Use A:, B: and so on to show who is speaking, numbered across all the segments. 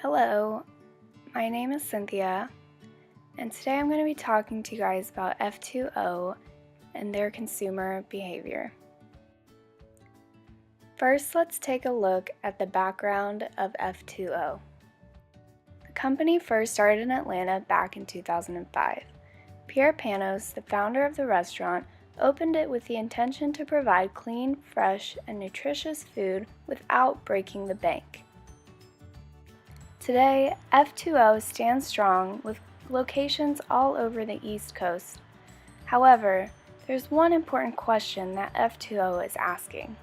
A: Hello, my name is Cynthia, and today I'm going to be talking to you guys about F2O and their consumer behavior. First, let's take a look at the background of F2O. The company first started in Atlanta back in 2005. Pierre Panos, the founder of the restaurant, opened it with the intention to provide clean, fresh, and nutritious food without breaking the bank. Today, F2O stands strong with locations all over the East Coast. However, there's one important question that F2O is asking.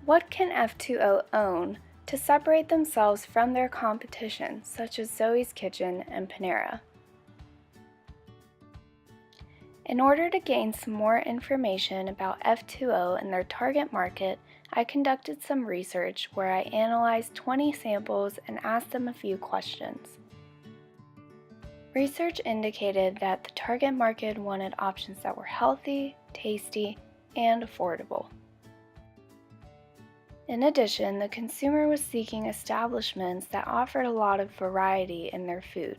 A: What can F2O own to separate themselves from their competition, such as Zoe's Kitchen and Panera? In order to gain some more information about F2O and their target market, I conducted some research where I analyzed 20 samples and asked them a few questions. Research indicated that the target market wanted options that were healthy, tasty, and affordable. In addition, the consumer was seeking establishments that offered a lot of variety in their food.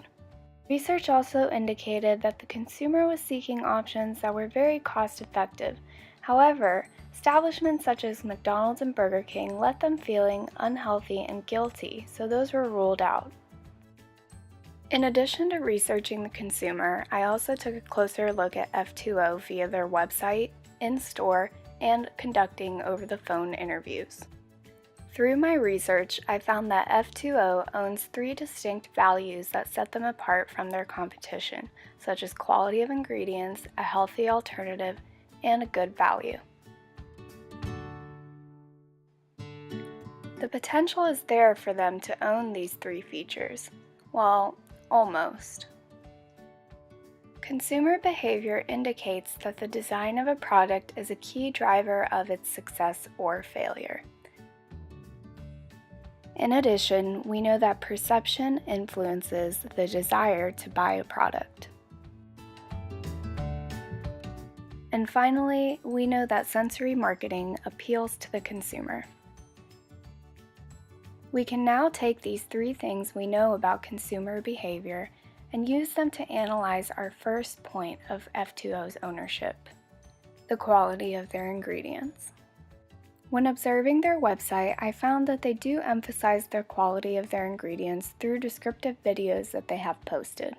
A: Research also indicated that the consumer was seeking options that were very cost-effective. However, establishments such as McDonald's and Burger King left them feeling unhealthy and guilty, so those were ruled out. In addition to researching the consumer, I also took a closer look at F2O via their website, in-store, and conducting over-the-phone interviews. Through my research, I found that F2O owns 3 distinct values that set them apart from their competition, such as quality of ingredients, a healthy alternative, and a good value. The potential is there for them to own these 3 features. Well, almost. Consumer behavior indicates that the design of a product is a key driver of its success or failure. In addition, we know that perception influences the desire to buy a product. And finally, we know that sensory marketing appeals to the consumer. We can now take these 3 things we know about consumer behavior and use them to analyze our first point of F2O's ownership, the quality of their ingredients. When observing their website, I found that they do emphasize the quality of their ingredients through descriptive videos that they have posted.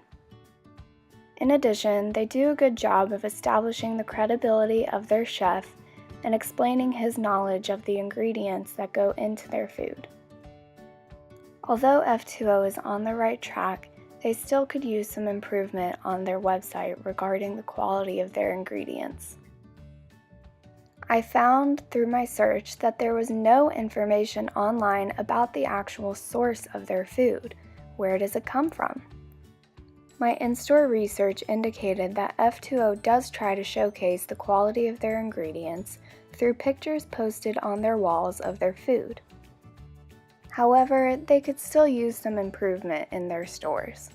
A: In addition, they do a good job of establishing the credibility of their chef and explaining his knowledge of the ingredients that go into their food. Although F2O is on the right track, they still could use some improvement on their website regarding the quality of their ingredients. I found through my search that there was no information online about the actual source of their food. Where does it come from? My in-store research indicated that F2O does try to showcase the quality of their ingredients through pictures posted on their walls of their food. However, they could still use some improvement in their stores.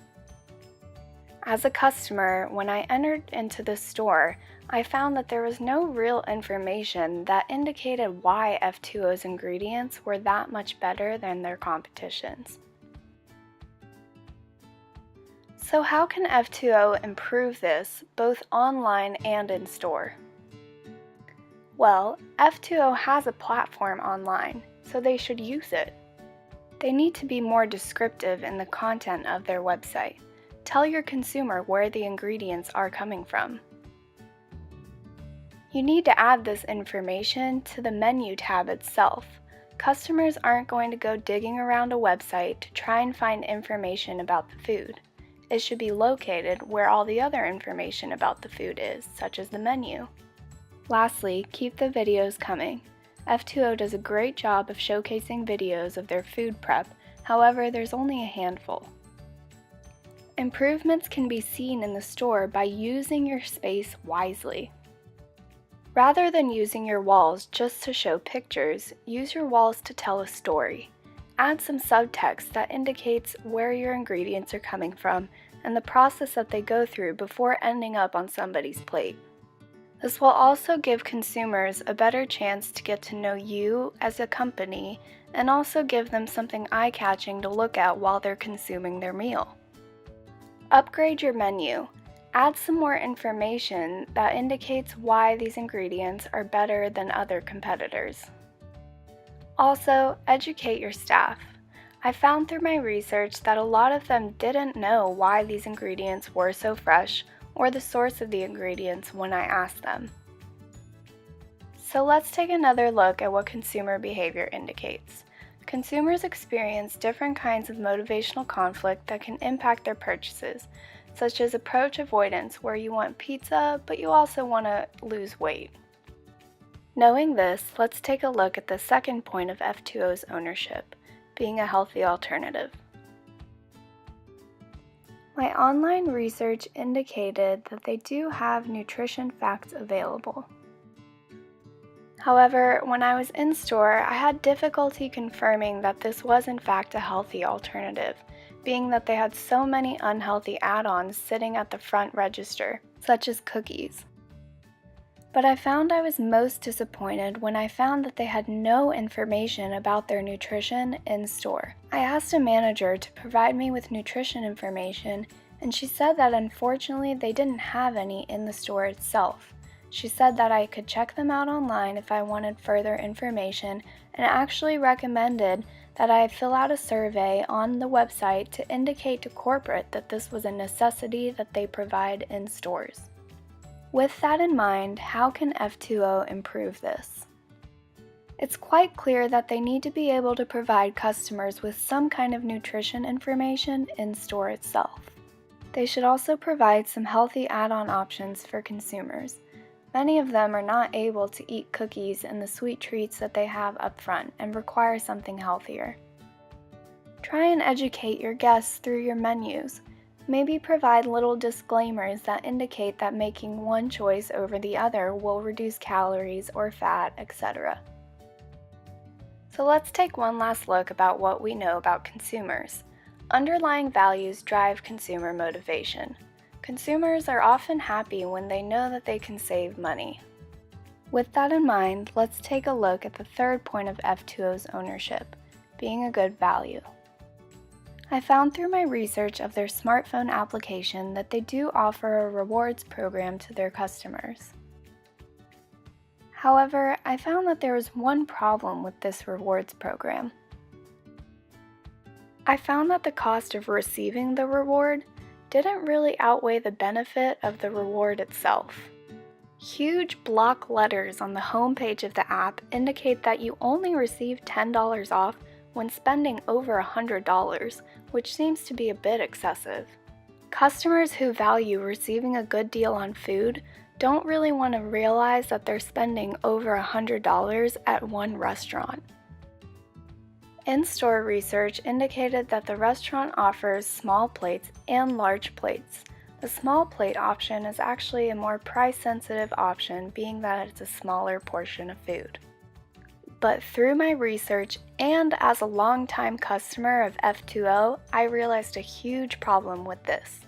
A: As a customer, when I entered into the store, I found that there was no real information that indicated why F2O's ingredients were that much better than their competition's. So how can F2O improve this, both online and in store? Well, F2O has a platform online, so they should use it. They need to be more descriptive in the content of their website. Tell your consumer where the ingredients are coming from. You need to add this information to the menu tab itself. Customers aren't going to go digging around a website to try and find information about the food. It should be located where all the other information about the food is, such as the menu. Lastly, keep the videos coming. F2O does a great job of showcasing videos of their food prep, however, there's only a handful. Improvements can be seen in the store by using your space wisely. Rather than using your walls just to show pictures, use your walls to tell a story. Add some subtext that indicates where your ingredients are coming from and the process that they go through before ending up on somebody's plate. This will also give consumers a better chance to get to know you as a company and also give them something eye-catching to look at while they're consuming their meal. Upgrade your menu. Add some more information that indicates why these ingredients are better than other competitors. Also, educate your staff. I found through my research that a lot of them didn't know why these ingredients were so fresh or the source of the ingredients when I asked them. So let's take another look at what consumer behavior indicates. Consumers experience different kinds of motivational conflict that can impact their purchases, such as approach avoidance, where you want pizza but you also want to lose weight. Knowing this, let's take a look at the second point of F2O's ownership, being a healthy alternative. My online research indicated that they do have nutrition facts available. However, when I was in store, I had difficulty confirming that this was in fact a healthy alternative, being that they had so many unhealthy add-ons sitting at the front register, such as cookies. But I found I was most disappointed when I found that they had no information about their nutrition in store. I asked a manager to provide me with nutrition information, and she said that unfortunately they didn't have any in the store itself. She said that I could check them out online if I wanted further information, and actually recommended that I fill out a survey on the website to indicate to corporate that this was a necessity that they provide in stores. With that in mind, how can F2O improve this? It's quite clear that they need to be able to provide customers with some kind of nutrition information in store itself. They should also provide some healthy add-on options for consumers. Many of them are not able to eat cookies and the sweet treats that they have up front and require something healthier. Try and educate your guests through your menus. Maybe provide little disclaimers that indicate that making one choice over the other will reduce calories or fat, etc. So let's take one last look about what we know about consumers. Underlying values drive consumer motivation. Consumers are often happy when they know that they can save money. With that in mind, let's take a look at the third point of F2O's ownership, being a good value. I found through my research of their smartphone application that they do offer a rewards program to their customers. However, I found that there was one problem with this rewards program. I found that the cost of receiving the reward didn't really outweigh the benefit of the reward itself. Huge block letters on the home page of the app indicate that you only receive $10 off when spending over $100, which seems to be a bit excessive. Customers who value receiving a good deal on food don't really want to realize that they're spending over $100 at one restaurant. In-store research indicated that the restaurant offers small plates and large plates. The small plate option is actually a more price-sensitive option, being that it's a smaller portion of food. But through my research and as a longtime customer of F2O, I realized a huge problem with this.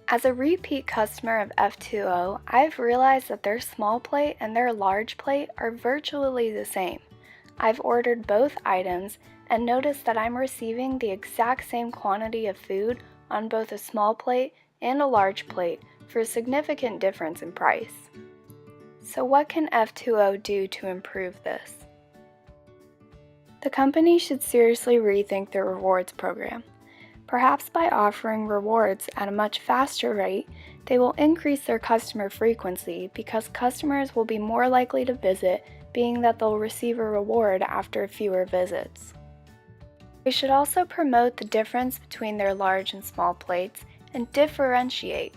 A: As a repeat customer of F2O, I've realized that their small plate and their large plate are virtually the same. I've ordered both items and noticed that I'm receiving the exact same quantity of food on both a small plate and a large plate for a significant difference in price. So what can F2O do to improve this? The company should seriously rethink their rewards program. Perhaps by offering rewards at a much faster rate, they will increase their customer frequency because customers will be more likely to visit, being that they'll receive a reward after fewer visits. They should also promote the difference between their large and small plates and differentiate.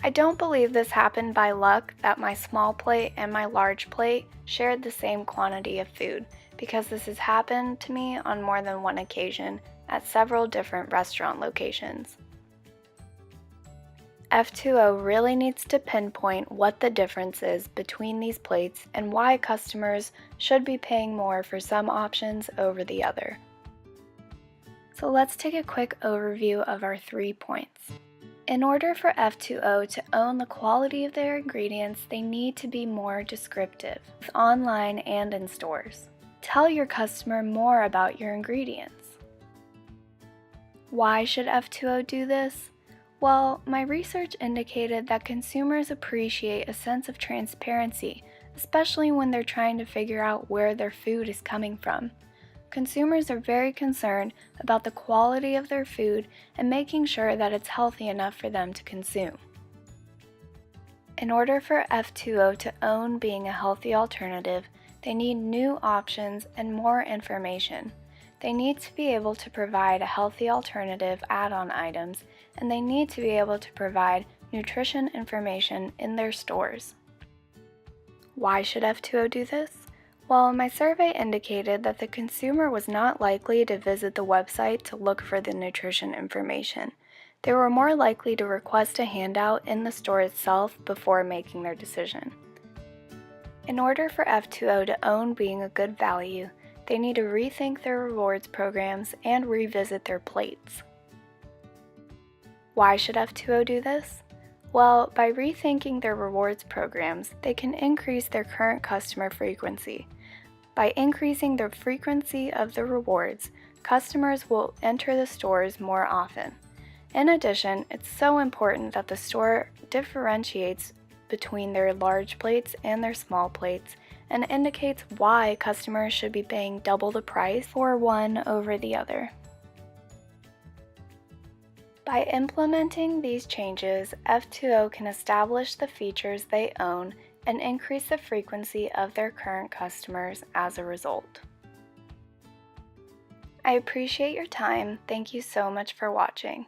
A: I don't believe this happened by luck that my small plate and my large plate shared the same quantity of food, because this has happened to me on more than one occasion at several different restaurant locations. F2O really needs to pinpoint what the difference is between these plates and why customers should be paying more for some options over the other. So let's take a quick overview of our 3 points. In order for F2O to own the quality of their ingredients, they need to be more descriptive, online and in stores. Tell your customer more about your ingredients. Why should F2O do this? Well, my research indicated that consumers appreciate a sense of transparency, especially when they're trying to figure out where their food is coming from. Consumers are very concerned about the quality of their food and making sure that it's healthy enough for them to consume. In order for F2O to own being a healthy alternative, they need new options and more information. They need to be able to provide a healthy alternative add-on items, and they need to be able to provide nutrition information in their stores. Why should F2O do this? Well, my survey indicated that the consumer was not likely to visit the website to look for the nutrition information. They were more likely to request a handout in the store itself before making their decision. In order for F2O to own being a good value, they need to rethink their rewards programs and revisit their plates. Why should F2O do this? Well, by rethinking their rewards programs, they can increase their current customer frequency. By increasing the frequency of the rewards, customers will enter the stores more often. In addition, it's so important that the store differentiates between their large plates and their small plates and indicates why customers should be paying double the price for one over the other. By implementing these changes, F2O can establish the features they own and increase the frequency of their current customers as a result. I appreciate your time. Thank you so much for watching.